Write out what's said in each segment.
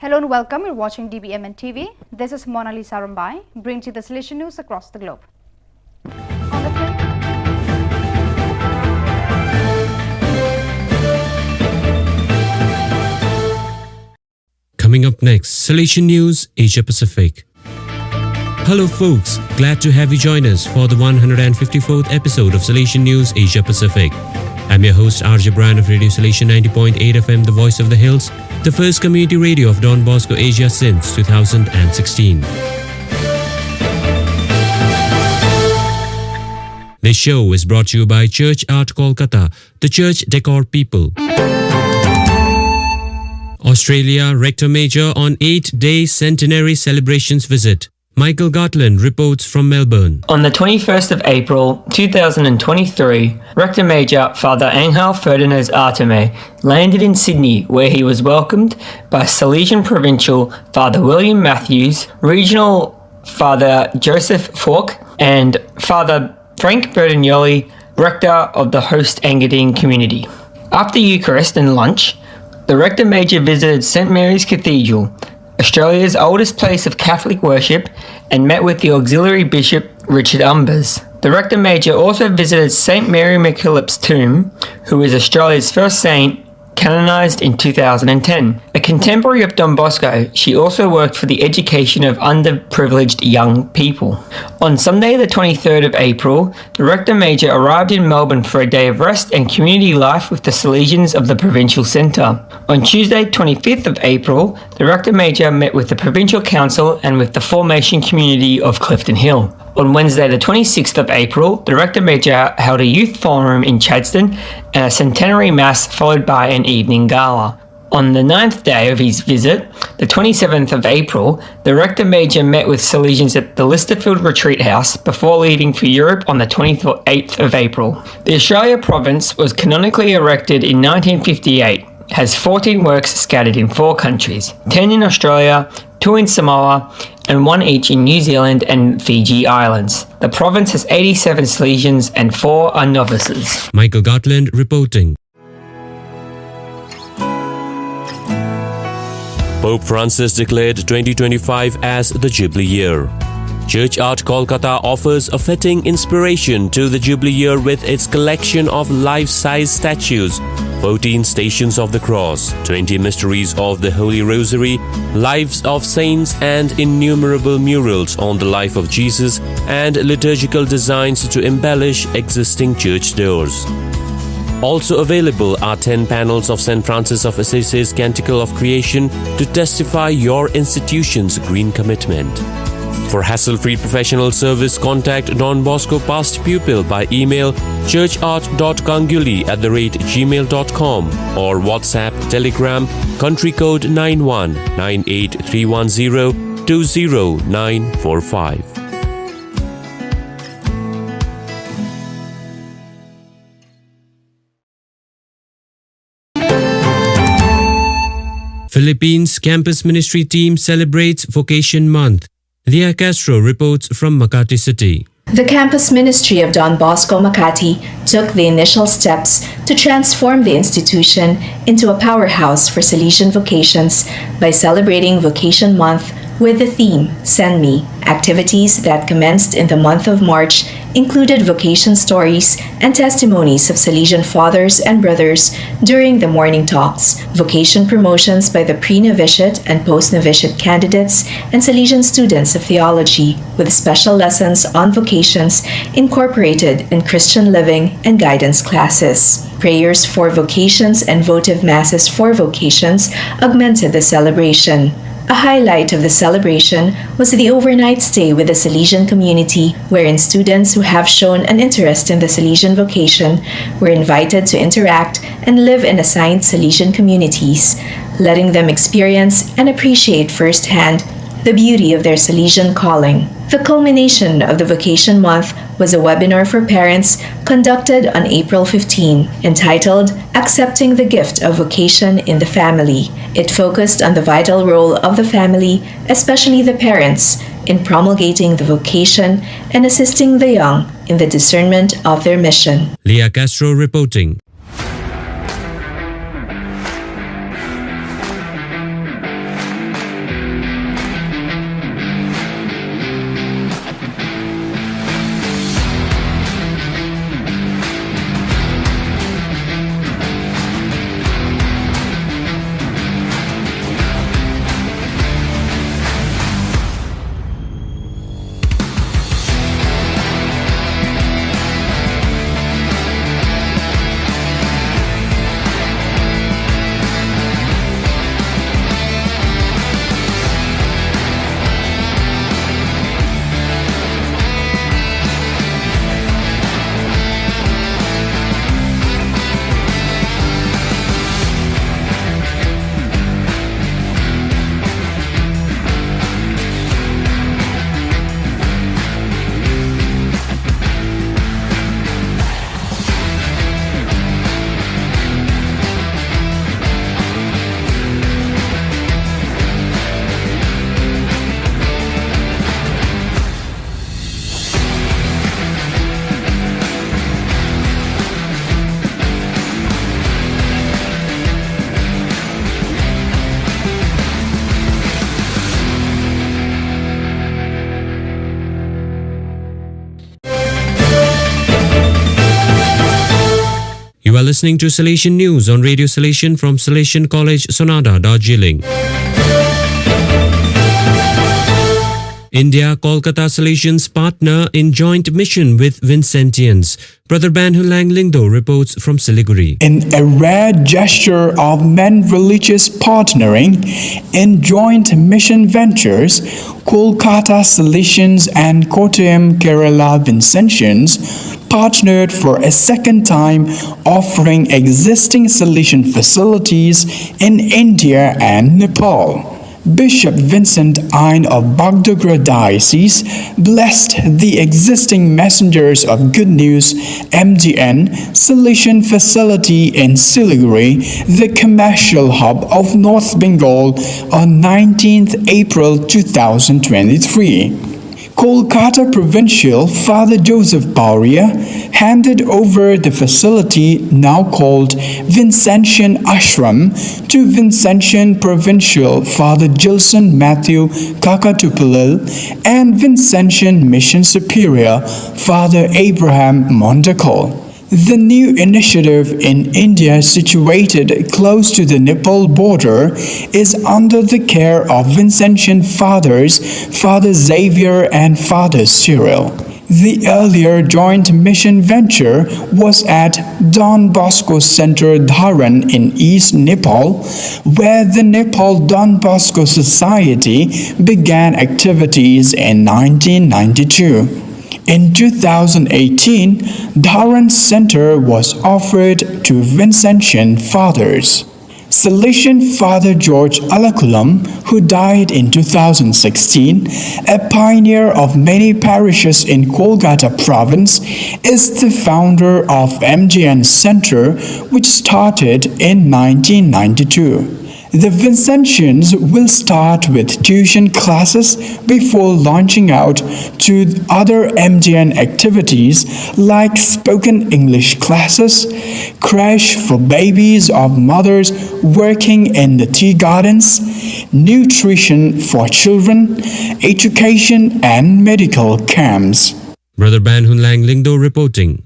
Hello and welcome. You're watching dbmnTv. This is Mona Lisa Rambai, brings you the Salesian news across the globe. Coming up next, Salesian News, Asia Pacific. Hello folks, glad to have you join us for the 154th episode of Salesian News, Asia Pacific. I'm your host RJ Bryan of Radio Salesian 90.8 FM, the voice of the hills, the first community radio of Don Bosco Asia since 2016. This show is brought to you by Church Art Kolkata, the church decor people. Australia Rector Major on 8-day centenary celebrations visit. Michael Gartland reports from Melbourne. On the 21st of April 2023, Rector Major Father Angel Ferdinand Arteme landed in Sydney, where he was welcomed by Salesian Provincial Father William Matthews, Regional Father Joseph Falk, and Father Frank Bertagnoli, Rector of the host Engadine community. After Eucharist and lunch, the Rector Major visited St Mary's Cathedral, Australia's oldest place of Catholic worship, and met with the Auxiliary Bishop Richard Umbers. The Rector Major also visited St Mary MacKillop's tomb, who is Australia's first saint, canonised in 2010. A contemporary of Don Bosco, she also worked for the education of underprivileged young people. On Sunday the 23rd of April, the Rector Major arrived in Melbourne for a day of rest and community life with the Salesians of the Provincial Centre. On Tuesday 25th of April, the Rector Major met with the Provincial Council and with the formation community of Clifton Hill. On Wednesday the 26th of April, the Rector Major held a youth forum in Chadstone and a centenary mass followed by an evening gala. On the 9th day of his visit, the 27th of April, the Rector Major met with Salesians at the Listerfield Retreat House before leaving for Europe on the 28th of April. The Australia Province was canonically erected in 1958, has 14 works scattered in 4 countries, 10 in Australia, 2 in Samoa, and 1 each in New Zealand and Fiji Islands. The province has 87 Salesians and 4 are novices. Michael Gartland reporting. Pope Francis declared 2025 as the Jubilee Year. Church Art Kolkata offers a fitting inspiration to the Jubilee Year with its collection of life-size statues, 14 Stations of the Cross, 20 Mysteries of the Holy Rosary, Lives of Saints, and innumerable murals on the life of Jesus and liturgical designs to embellish existing church doors. Also available are 10 panels of St. Francis of Assisi's Canticle of Creation to testify your institution's green commitment. For hassle-free professional service, contact Don Bosco past pupil by email churchart.kanguli@gmail.com or WhatsApp, Telegram, country code 919831020945. Philippines Campus Ministry team celebrates Vocation Month. Leah Castro reports from Makati City. The Campus Ministry of Don Bosco Makati took the initial steps to transform the institution into a powerhouse for Salesian vocations by celebrating Vocation Month with the theme, Send Me. Activities that commenced in the month of March included vocation stories and testimonies of Salesian fathers and brothers during the morning talks, vocation promotions by the pre-novitiate and post-novitiate candidates and Salesian students of theology, with special lessons on vocations incorporated in Christian living and guidance classes. Prayers for vocations and votive masses for vocations augmented the celebration. A highlight of the celebration was the overnight stay with the Salesian community, wherein students who have shown an interest in the Salesian vocation were invited to interact and live in assigned Salesian communities, letting them experience and appreciate firsthand the beauty of their Salesian calling. The culmination of the Vocation Month was a webinar for parents conducted on April 15, entitled Accepting the Gift of Vocation in the Family. It focused on the vital role of the family, especially the parents, in promulgating the vocation and assisting the young in the discernment of their mission. Leah Castro reporting. You are listening to Salesian News on Radio Salesian from Salesian College, Sonada, Darjeeling. India Kolkata Salesians partner in joint mission with Vincentians. Brother Banhu Langlingdo reports from Siliguri. In a rare gesture of men religious partnering in joint mission ventures, Kolkata Salesians and Kottayam Kerala Vincentians partnered for a second time, offering existing Salesian facilities in India and Nepal. Bishop Vincent Ain of Bagdogra Diocese blessed the existing Messengers of Good News MDN Salesian facility in Siliguri, the commercial hub of North Bengal, on 19th April 2023. Kolkata Provincial Father Joseph Bauria handed over the facility, now called Vincentian Ashram, to Vincentian Provincial Father Gilson Matthew Kakatupalil and Vincentian Mission Superior Father Abraham Mondakol. The new initiative in India, situated close to the Nepal border, is under the care of Vincentian Fathers, Father Xavier and Father Cyril. The earlier joint mission venture was at Don Bosco Center, Dharan in East Nepal, where the Nepal Don Bosco Society began activities in 1992. In 2018, Dharan Center was offered to Vincentian Fathers. Salesian Father George Alakulam, who died in 2016, a pioneer of many parishes in Kolkata province, is the founder of MGN Center, which started in 1992. The Vincentians will start with tuition classes before launching out to other MGN activities like spoken English classes, crash for babies of mothers working in the tea gardens, nutrition for children, education and medical camps. Brother Banhu Langlingdo reporting.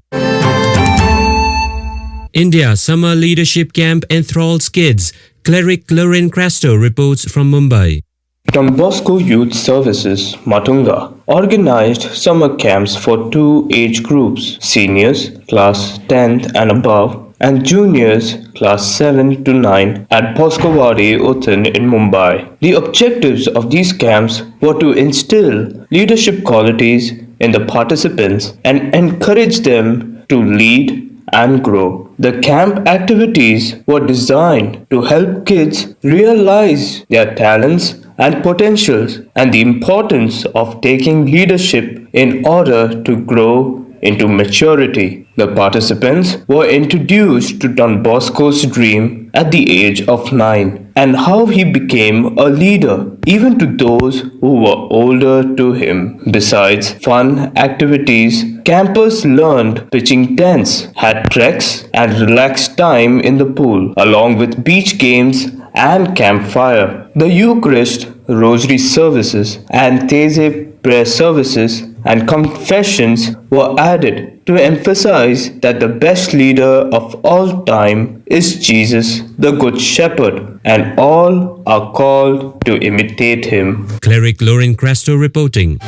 India Summer Leadership Camp enthralls kids. Cleric Lauren Crasto reports from Mumbai. Don Bosco Youth Services, Matunga, organized summer camps for two age groups, seniors, class 10th and above, and juniors, class 7 to 9, at Boscovadi, Uttan in Mumbai. The objectives of these camps were to instill leadership qualities in the participants and encourage them to lead and grow. The camp activities were designed to help kids realize their talents and potentials and the importance of taking leadership in order to grow into maturity. The participants were introduced to Don Bosco's dream at the age of 9 and how he became a leader even to those who were older to him. Besides fun activities, campers learned pitching tents, had treks and relaxed time in the pool, along with beach games and campfire. The Eucharist, Rosary services and These prayer services and confessions were added to emphasize that the best leader of all time is Jesus, the Good Shepherd, and all are called to imitate him. Cleric Lauren Crasto reporting.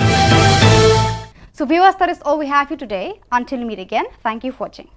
So viewers, that is all we have for today. Until we meet again, thank you for watching.